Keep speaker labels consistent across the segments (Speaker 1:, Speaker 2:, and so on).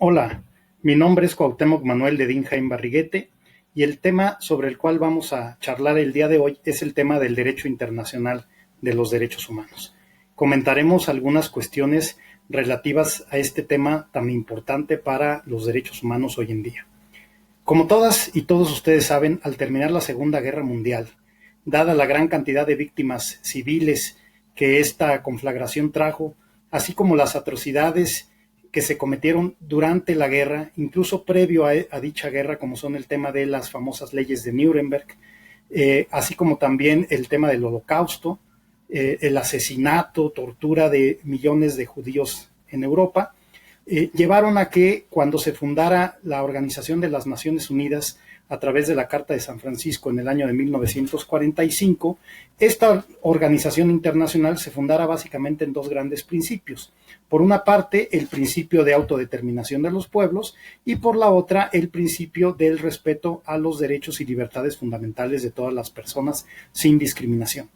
Speaker 1: Hola, mi nombre es Cuauhtémoc Manuel de Dinjain Barriguete y el tema sobre el cual vamos a charlar el día de hoy es el tema del derecho internacional de los derechos humanos. Comentaremos algunas cuestiones relativas a este tema tan importante para los derechos humanos hoy en día. Como todas y todos ustedes saben, al terminar la Segunda Guerra Mundial, dada la gran cantidad de víctimas civiles que esta conflagración trajo, así como las atrocidades que se cometieron durante la guerra, incluso previo a dicha guerra, como son el tema de las famosas leyes de Nuremberg, así como también el tema del Holocausto, el asesinato, tortura de millones de judíos en Europa, llevaron a que cuando se fundara la Organización de las Naciones Unidas a través de la Carta de San Francisco en el año de 1945, esta organización internacional se fundara básicamente en dos grandes principios. Por una parte, el principio de autodeterminación de los pueblos y por la otra, el principio del respeto a los derechos y libertades fundamentales de todas las personas sin discriminación.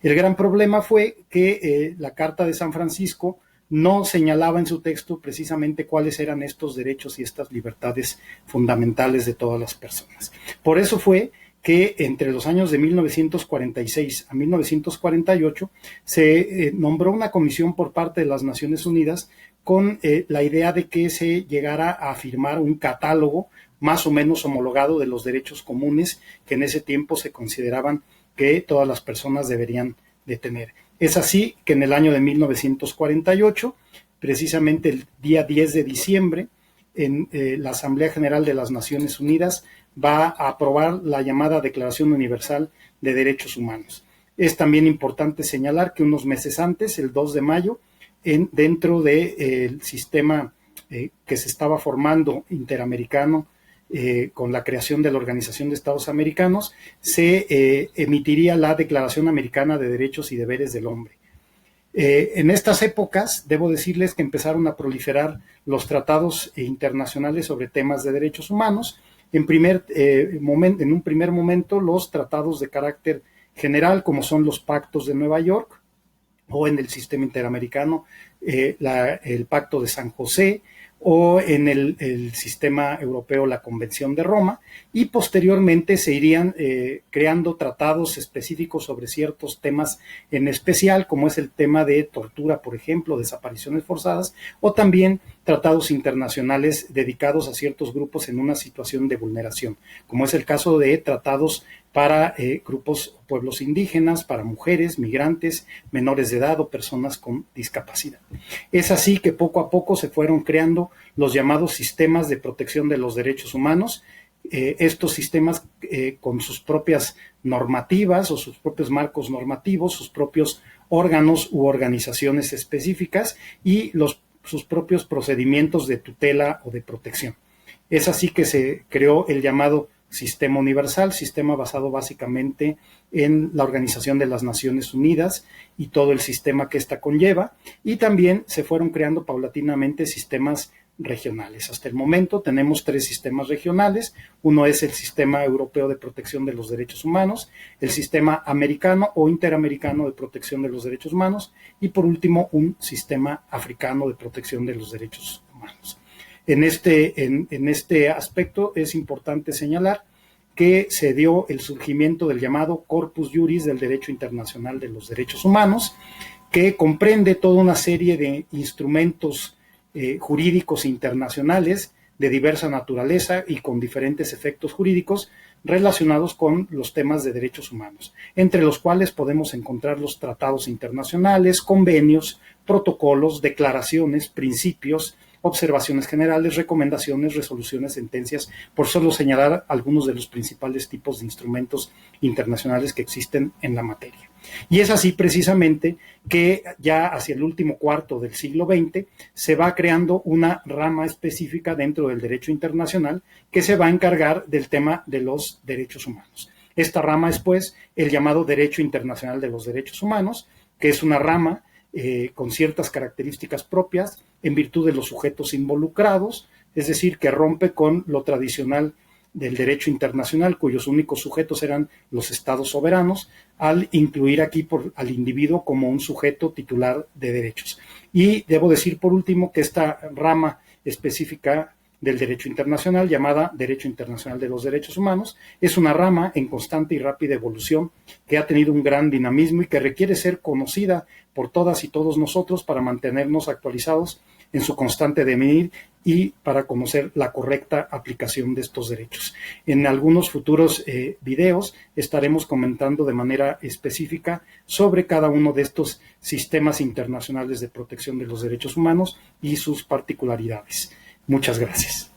Speaker 1: El gran problema fue que la Carta de San Francisco no señalaba en su texto precisamente cuáles eran estos derechos y estas libertades fundamentales de todas las personas. Por eso fue que entre los años de 1946 a 1948 se nombró una comisión por parte de las Naciones Unidas con la idea de que se llegara a firmar un catálogo más o menos homologado de los derechos comunes que en ese tiempo se consideraban que todas las personas deberían de tener. Es así que en el año de 1948, precisamente el día 10 de diciembre, en la Asamblea General de las Naciones Unidas va a aprobar la llamada Declaración Universal de Derechos Humanos. Es también importante señalar que unos meses antes, el 2 de mayo, dentro del sistema que se estaba formando interamericano, con la creación de la Organización de Estados Americanos, se emitiría la Declaración Americana de Derechos y Deberes del Hombre. En estas épocas, debo decirles que empezaron a proliferar los tratados internacionales sobre temas de derechos humanos. En un primer momento, los tratados de carácter general, como son los pactos de Nueva York, o en el sistema interamericano, el Pacto de San José, o en el sistema europeo la Convención de Roma, y posteriormente se irían creando tratados específicos sobre ciertos temas en especial, como es el tema de tortura, por ejemplo, desapariciones forzadas, o también tratados internacionales dedicados a ciertos grupos en una situación de vulneración, como es el caso de tratados para grupos o pueblos indígenas, para mujeres, migrantes, menores de edad o personas con discapacidad. Es así que poco a poco se fueron creando los llamados sistemas de protección de los derechos humanos, estos sistemas con sus propias normativas o sus propios marcos normativos, sus propios órganos u organizaciones específicas y sus propios procedimientos de tutela o de protección. Es así que se creó el llamado Sistema Universal, sistema basado básicamente en la Organización de las Naciones Unidas y todo el sistema que ésta conlleva, y también se fueron creando paulatinamente sistemas regionales. Hasta el momento tenemos 3 sistemas regionales. Uno es el Sistema Europeo de Protección de los Derechos Humanos, el Sistema Americano o Interamericano de Protección de los Derechos Humanos y por último un Sistema Africano de Protección de los Derechos Humanos. En este aspecto es importante señalar que se dio el surgimiento del llamado Corpus Juris del Derecho Internacional de los Derechos Humanos, que comprende toda una serie de instrumentos jurídicos internacionales de diversa naturaleza y con diferentes efectos jurídicos relacionados con los temas de derechos humanos, entre los cuales podemos encontrar los tratados internacionales, convenios, protocolos, declaraciones, principios, observaciones generales, recomendaciones, resoluciones, sentencias, por solo señalar algunos de los principales tipos de instrumentos internacionales que existen en la materia. Y es así precisamente que ya hacia el último cuarto del siglo XX se va creando una rama específica dentro del derecho internacional que se va a encargar del tema de los derechos humanos. Esta rama es, pues, el llamado Derecho Internacional de los Derechos Humanos, que es una rama con ciertas características propias en virtud de los sujetos involucrados, es decir, que rompe con lo tradicional del derecho internacional, cuyos únicos sujetos eran los estados soberanos, al incluir aquí al individuo como un sujeto titular de derechos. Y debo decir por último que esta rama específica del derecho internacional llamada Derecho Internacional de los Derechos Humanos. Es una rama en constante y rápida evolución que ha tenido un gran dinamismo y que requiere ser conocida por todas y todos nosotros para mantenernos actualizados en su constante devenir y para conocer la correcta aplicación de estos derechos. En algunos futuros videos estaremos comentando de manera específica sobre cada uno de estos sistemas internacionales de protección de los derechos humanos y sus particularidades. Muchas gracias.